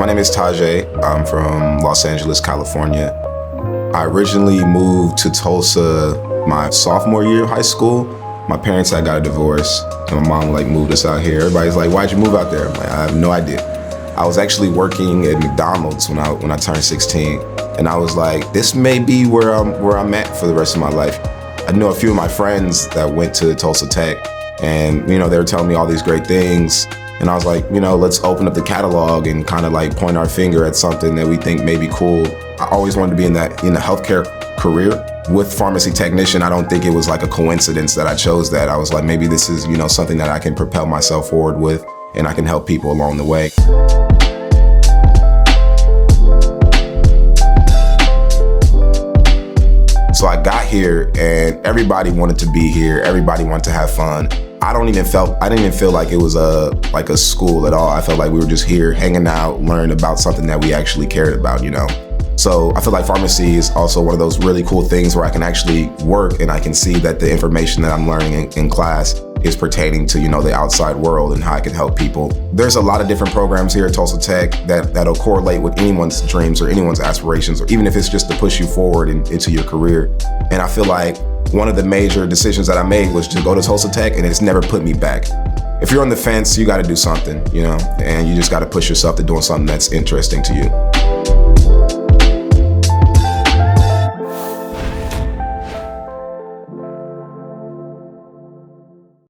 name is Tijay. I'm from Los Angeles, California. I originally moved to Tulsa my sophomore year of high school. My parents had got a divorce and my mom moved us out here. Everybody's like, why'd you move out there? I'm like, I have no idea. I was actually working at McDonald's when I turned 16. And I was like, this may be where I'm at for the rest of my life. I knew a few of my friends that went to Tulsa Tech and they were telling me all these great things. And I was like, let's open up the catalog and kind of point our finger at something that we think may be cool. I always wanted to be in the healthcare career. With pharmacy technician, I don't think it was a coincidence that I chose that. I was like, maybe this is, something that I can propel myself forward with and I can help people along the way. So I got here and everybody wanted to be here. Everybody wanted to have fun. I didn't even feel like it was a school at all. I felt like we were just here hanging out, learning about something that we actually cared about, So I feel like pharmacy is also one of those really cool things where I can actually work and I can see that the information that I'm learning in class is pertaining to, the outside world and how I can help people. There's a lot of different programs here at Tulsa Tech that'll correlate with anyone's dreams or anyone's aspirations, or even if it's just to push you forward into your career. And I feel like one of the major decisions that I made was to go to Tulsa Tech, and it's never put me back. If you're on the fence, you got to do something, and you just got to push yourself to doing something that's interesting to you.